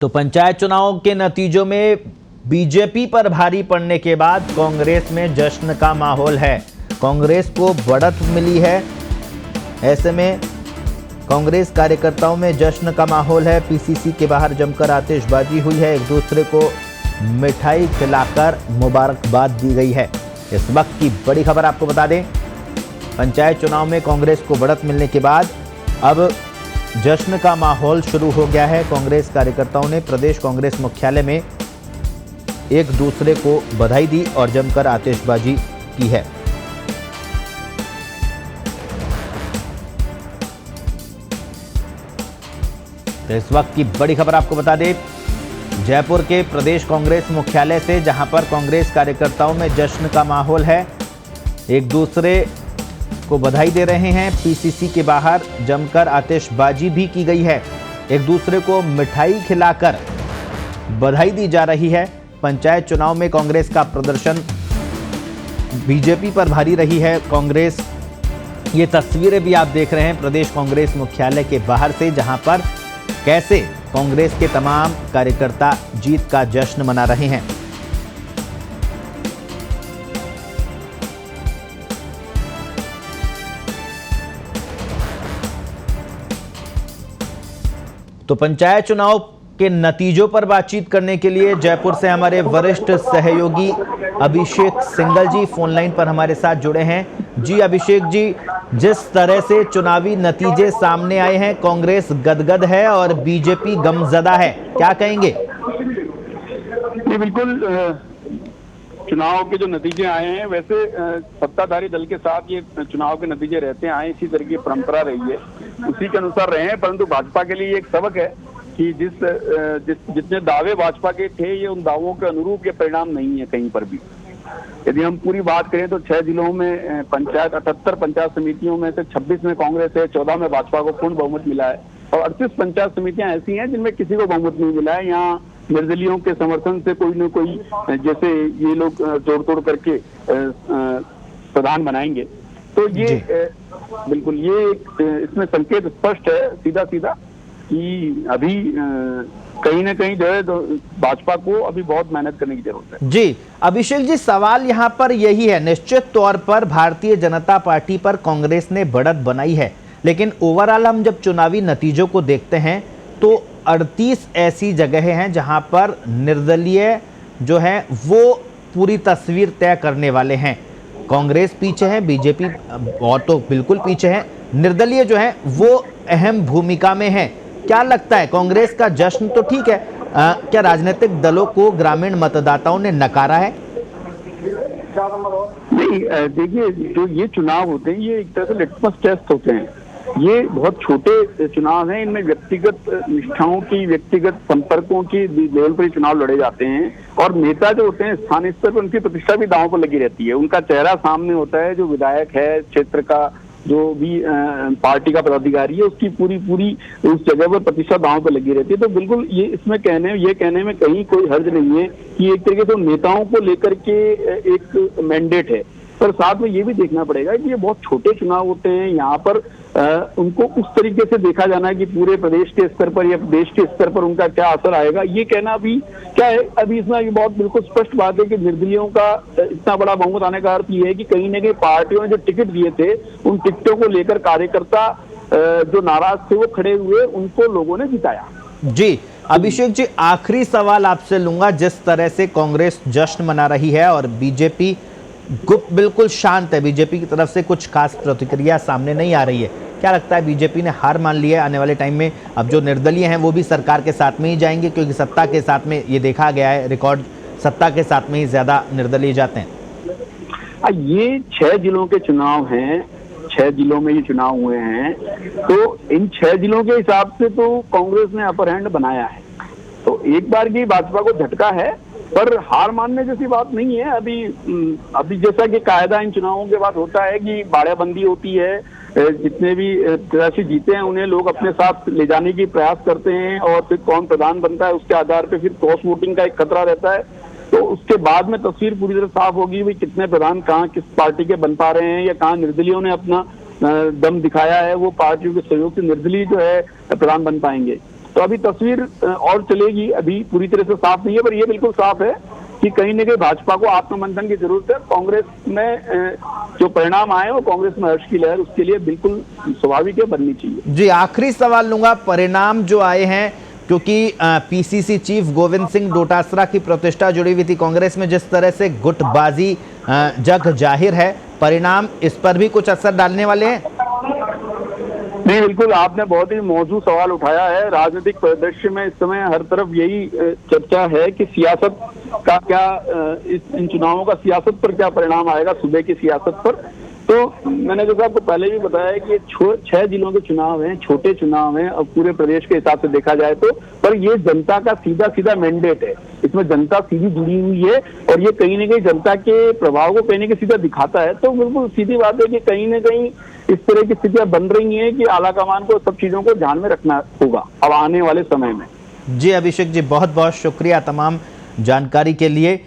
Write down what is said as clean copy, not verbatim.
तो पंचायत चुनाव के नतीजों में बीजेपी पर भारी पड़ने के बाद कांग्रेस में जश्न का माहौल है। कांग्रेस को बढ़त मिली है। ऐसे में कांग्रेस कार्यकर्ताओं में जश्न का माहौल है। पीसीसी के बाहर जमकर आतिशबाजी हुई है। एक दूसरे को मिठाई खिलाकर मुबारकबाद दी गई है। इस वक्त की बड़ी खबर आपको बता दें, पंचायत चुनाव में कांग्रेस को बढ़त मिलने के बाद अब जश्न का माहौल शुरू हो गया है। कांग्रेस कार्यकर्ताओं ने प्रदेश कांग्रेस मुख्यालय में एक दूसरे को बधाई दी और जमकर आतिशबाजी की है। तो इस वक्त की बड़ी खबर आपको बता दें, जयपुर के प्रदेश कांग्रेस मुख्यालय से, जहां पर कांग्रेस कार्यकर्ताओं में जश्न का माहौल है। एक दूसरे को बधाई दे रहे हैं। पीसीसी के बाहर जमकर आतिशबाजी भी की गई है। एक दूसरे को मिठाई खिलाकर बधाई दी जा रही है। पंचायत चुनाव में कांग्रेस का प्रदर्शन बीजेपी पर भारी रही है कांग्रेस। ये तस्वीरें भी आप देख रहे हैं प्रदेश कांग्रेस मुख्यालय के बाहर से, जहां पर कैसे कांग्रेस के तमाम कार्यकर्ता जीत का जश्न मना रहे हैं। तो पंचायत चुनाव के नतीजों पर बातचीत करने के लिए जयपुर से हमारे वरिष्ठ सहयोगी अभिषेक सिंघल जी फोन लाइन पर हमारे साथ जुड़े हैं। जी अभिषेक जी, जिस तरह से चुनावी नतीजे सामने आए हैं, कांग्रेस गदगद है और बीजेपी गमजदा है, क्या कहेंगे? जी बिल्कुल, चुनाव के जो नतीजे आए हैं, वैसे सत्ताधारी दल के साथ ये चुनाव के नतीजे रहते आए, इसी तरह की परंपरा रही है, उसी के अनुसार रहे हैं। परंतु भाजपा के लिए एक सबक है कि जितने दावे भाजपा के थे, ये उन दावों के अनुरूप ये परिणाम नहीं है कहीं पर भी। यदि हम पूरी बात करें तो 6 जिलों में पंचायत 78 पंचायत समितियों में से 26 में कांग्रेस है, 14 में भाजपा को पूर्ण बहुमत मिला है और 38 पंचायत समितियां ऐसी हैं जिनमें किसी को बहुमत नहीं मिला है। यहाँ निर्दलीयों के समर्थन से कोई न कोई, जैसे ये लोग जोड़ तोड़ करके प्रधान बनाएंगे, तो ये बिल्कुल ये इसमें संकेत स्पष्ट है सीधा सीधा कि अभी कहीं ना कहीं जो है भाजपा को अभी बहुत मेहनत करने की जरूरत है। जी अभिषेक जी, सवाल यहाँ पर यही है, निश्चित तौर पर भारतीय जनता पार्टी पर कांग्रेस ने बढ़त बनाई है, लेकिन ओवरऑल हम जब चुनावी नतीजों को देखते हैं तो 38 ऐसी जगहें हैं जहां पर निर्दलीय जो है वो पूरी तस्वीर तय करने वाले हैं। कांग्रेस पीछे है, बीजेपी और तो बिल्कुल पीछे है, निर्दलीय जो है वो अहम भूमिका में है। क्या लगता है, कांग्रेस का जश्न तो ठीक है, क्या राजनीतिक दलों को ग्रामीण मतदाताओं ने नकारा है? नहीं, देखिए, जो ये चुनाव होते हैं ये एक तरह से लिटमस टेस्ट होते हैं। ये बहुत छोटे चुनाव हैं, इनमें व्यक्तिगत निष्ठाओं की, व्यक्तिगत संपर्कों की लेवल पर चुनाव लड़े जाते हैं और नेता जो होते हैं स्थानीय स्तर पर उनकी प्रतिष्ठा भी दांव पर लगी रहती है। उनका चेहरा सामने होता है, जो विधायक है क्षेत्र का, जो भी पार्टी का पदाधिकारी है, उसकी पूरी उस जगह पर प्रतिष्ठा दांव पर लगी रहती है। तो बिल्कुल ये कहने में कहीं कोई हर्ज नहीं है कि एक तरीके से नेताओं को लेकर के एक मैंडेट है, पर साथ में ये भी देखना पड़ेगा कि ये बहुत छोटे चुनाव होते हैं। यहाँ पर उनको उस तरीके से देखा जाना है कि पूरे प्रदेश के स्तर पर या देश के स्तर पर उनका क्या असर आएगा, ये कहना अभी क्या है। अभी इसमें ये बहुत बिल्कुल स्पष्ट बात है कि निर्दलीयों का इतना बड़ा बहुमत आने का अर्थ ये है कि कहीं न कहीं पार्टियों ने जो टिकट दिए थे, उन टिकटों को लेकर कार्यकर्ता जो नाराज थे वो खड़े हुए, उनको लोगों ने जिताया। जी अभिषेक जी, आखिरी सवाल आपसे लूंगा। जिस तरह से कांग्रेस जश्न मना रही है और बीजेपी बिल्कुल शांत है, बीजेपी की तरफ से कुछ खास प्रतिक्रिया सामने नहीं आ रही है, क्या लगता है बीजेपी ने हार मान ली है? आने वाले टाइम में अब जो निर्दलीय हैं वो भी सरकार के साथ में ही जाएंगे, क्योंकि सत्ता के साथ में ये देखा गया है रिकॉर्ड, सत्ता के साथ में ही ज्यादा निर्दलीय जाते हैं। ये 6 जिलों के चुनाव हैं, 6 जिलों में ये चुनाव हुए हैं, तो इन 6 जिलों के हिसाब से तो कांग्रेस ने अपर हैंड बनाया है। तो एक बार की भाजपा को झटका है, पर हार मानने जैसी बात नहीं है। अभी जैसा कि कायदा इन चुनावों के बाद होता है कि बाड़ेबंदी होती है, जितने भी प्रत्याशी जीते हैं उन्हें लोग अपने साथ ले जाने की प्रयास करते हैं और फिर कौन प्रधान बनता है उसके आधार पर फिर क्रॉस वोटिंग का एक खतरा रहता है। तो उसके बाद में तस्वीर पूरी तरह साफ होगी भाई कितने प्रधान कहाँ किस पार्टी के बन पा रहे हैं या कहाँ निर्दलीयों ने अपना दम दिखाया है, वो पार्टियों के सहयोग से निर्दलीय जो है प्रधान बन पाएंगे। तो अभी तस्वीर और चलेगी, अभी पूरी तरह से साफ नहीं है, पर यह बिल्कुल साफ है कि कहीं न कहीं भाजपा को आत्ममंथन की जरूरत है। कांग्रेस में जो परिणाम आए वो कांग्रेस में हर्ष की लहर उसके लिए बिल्कुल स्वाभाविक है, बननी चाहिए। जी, आखिरी सवाल लूंगा, परिणाम जो आए हैं, क्योंकि पीसीसी चीफ गोविंद सिंह डोटासरा की प्रतिष्ठा जुड़ी हुई थी कांग्रेस में, जिस तरह से गुटबाजी जग जाहिर है, परिणाम इस पर भी कुछ असर डालने वाले हैं? नहीं, बिल्कुल, आपने बहुत ही मौजूद सवाल उठाया है। राजनीतिक परिदृश्य में इस समय हर तरफ यही चर्चा है कि सियासत का क्या, इन चुनावों का सियासत पर क्या परिणाम आएगा, सूबे की सियासत पर। तो मैंने जैसा आपको पहले भी बताया कि 6 जिलों के चुनाव हैं, छोटे चुनाव हैं, और पूरे प्रदेश के हिसाब से देखा जाए तो, पर ये जनता का सीधा सीधा मैंडेट है, इसमें जनता सीधी जुड़ी हुई है, और ये कहीं न कहीं जनता के प्रभाव को कहीं न कहीं सीधा दिखाता है। तो बिल्कुल सीधी बात है कि कहीं न कहीं इस तरह की स्थितियां बन रही हैं कि आलाकमान को सब चीजों को ध्यान में रखना होगा अब आने वाले समय में। जी अभिषेक जी, बहुत बहुत शुक्रिया तमाम जानकारी के लिए।